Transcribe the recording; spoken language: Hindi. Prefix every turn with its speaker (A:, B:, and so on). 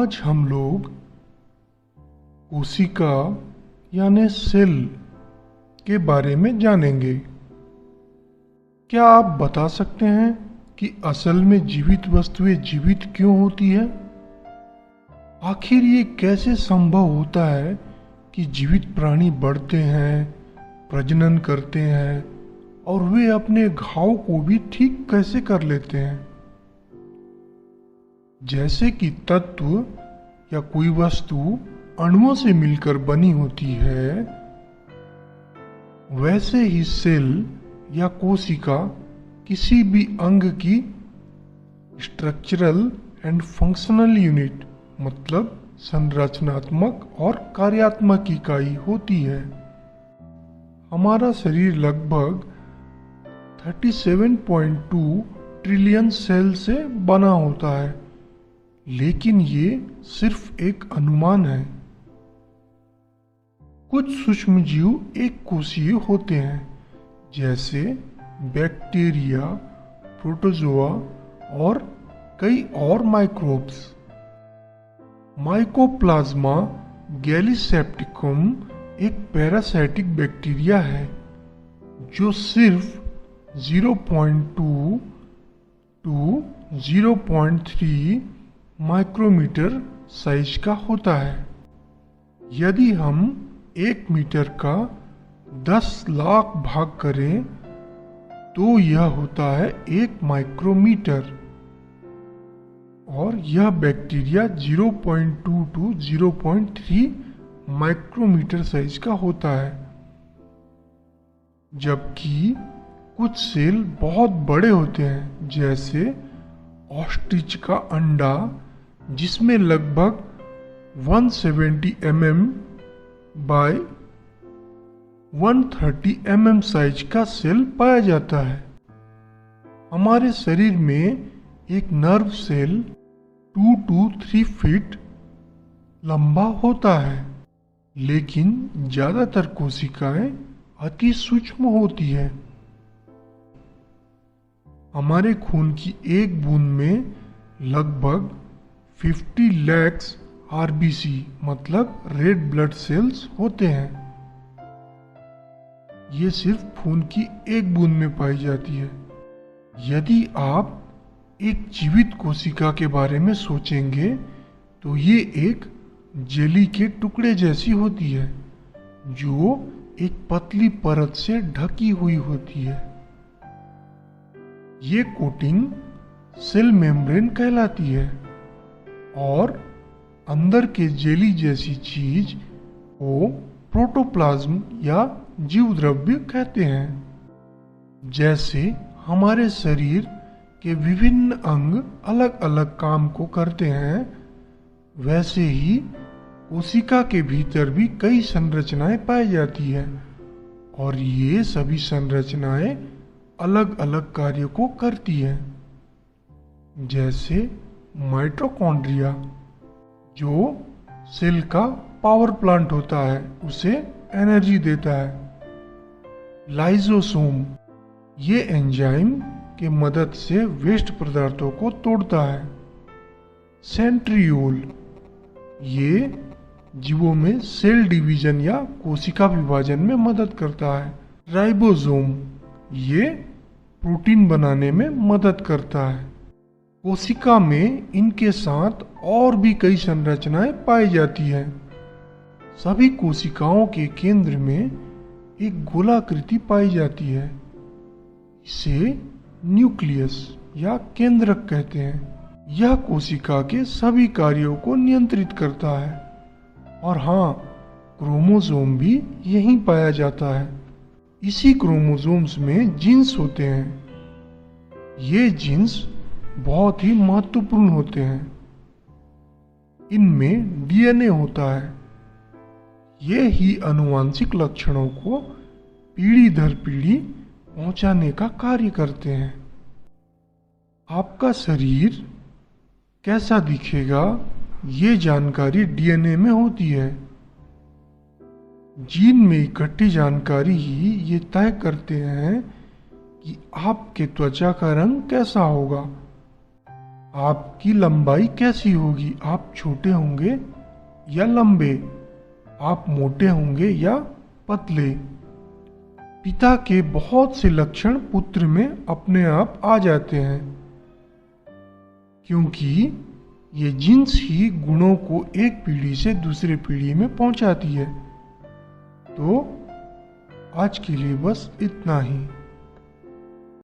A: आज हम लोग कोशिका यानी सेल के बारे में जानेंगे। क्या आप बता सकते हैं कि असल में जीवित वस्तुएं जीवित क्यों होती है? आखिर ये कैसे संभव होता है कि जीवित प्राणी बढ़ते हैं, प्रजनन करते हैं और वे अपने घाव को भी ठीक कैसे कर लेते हैं? जैसे कि तत्व या कोई वस्तु अणुओं से मिलकर बनी होती है, वैसे ही सेल या कोशिका किसी भी अंग की स्ट्रक्चरल एंड फंक्शनल यूनिट मतलब संरचनात्मक और कार्यात्मक इकाई होती है। हमारा शरीर लगभग 37.2 ट्रिलियन सेल से बना होता है, लेकिन ये सिर्फ एक अनुमान है। कुछ सूक्ष्म जीव एक कोशीय होते हैं, जैसे बैक्टीरिया, प्रोटोजोआ और कई और माइक्रोब्स। माइकोप्लाज्मा गैलीसेप्टिकम एक पैरासाइटिक बैक्टीरिया है जो सिर्फ 0.2 to 0.3 माइक्रोमीटर साइज का होता है। यदि हम 1 मीटर का 10 लाख भाग करें तो यह होता है 1 माइक्रोमीटर, और यह बैक्टीरिया 0.2 to 0.3 माइक्रोमीटर साइज का होता है। जबकि कुछ सेल बहुत बड़े होते हैं, जैसे ऑस्ट्रिच का अंडा जिसमें लगभग 170 mm बाय 130 mm साइज का सेल पाया जाता है। हमारे शरीर में एक नर्व सेल 2 to 3 फीट लंबा होता है, लेकिन ज्यादातर कोशिकाएं अति सूक्ष्म होती है। हमारे खून की एक बूंद में लगभग 50 लाख RBC मतलब रेड ब्लड सेल्स होते हैं। ये सिर्फ खून की एक बूंद में पाई जाती है। यदि आप एक जीवित कोशिका के बारे में सोचेंगे तो ये एक जेली के टुकड़े जैसी होती है जो एक पतली परत से ढकी हुई होती है। ये कोटिंग सेल मेम्ब्रेन कहलाती है और अंदर के जेली जैसी चीज को प्रोटोप्लाज्म या जीव द्रव्य कहते हैं। जैसे हमारे शरीर के विभिन्न अंग अलग अलग काम को करते हैं, वैसे ही कोशिका के भीतर भी कई संरचनाएं पाई जाती है और ये सभी संरचनाएं अलग अलग कार्य को करती है। जैसे माइटोकॉन्ड्रिया जो सेल का पावर प्लांट होता है, उसे एनर्जी देता है। लाइसोसोम ये एंजाइम के मदद से वेस्ट पदार्थों को तोड़ता है। सेंट्रियोल ये जीवों में सेल डिवीजन या कोशिका विभाजन में मदद करता है। राइबोसोम ये प्रोटीन बनाने में मदद करता है। कोशिका में इनके साथ और भी कई संरचनाएं पाई जाती हैं। सभी कोशिकाओं के केंद्र में एक गोलाकृति पाई जाती है। इसे न्यूक्लियस या केंद्रक कहते हैं। यह कोशिका के सभी कार्यों को नियंत्रित करता है। और हाँ, क्रोमोसोम भी यहीं पाया जाता है। इसी क्रोमोसोम्स में जीन्स होते हैं। ये जीन्स बहुत ही महत्वपूर्ण होते हैं। इनमें डीएनए होता है। ये ही आनुवंशिक लक्षणों को पीढ़ी दर पीढ़ी पहुंचाने का कार्य करते हैं। आपका शरीर कैसा दिखेगा, ये जानकारी डीएनए में होती है। जीन में इकट्ठी जानकारी ही ये तय करते हैं कि आपके त्वचा का रंग कैसा होगा, आपकी लंबाई कैसी होगी, आप छोटे होंगे या लंबे, आप मोटे होंगे या पतले। पिता के बहुत से लक्षण पुत्र में अपने आप आ जाते हैं, क्योंकि ये जीन्स ही गुणों को एक पीढ़ी से दूसरी पीढ़ी में पहुंचाती है। तो आज के लिए बस इतना ही।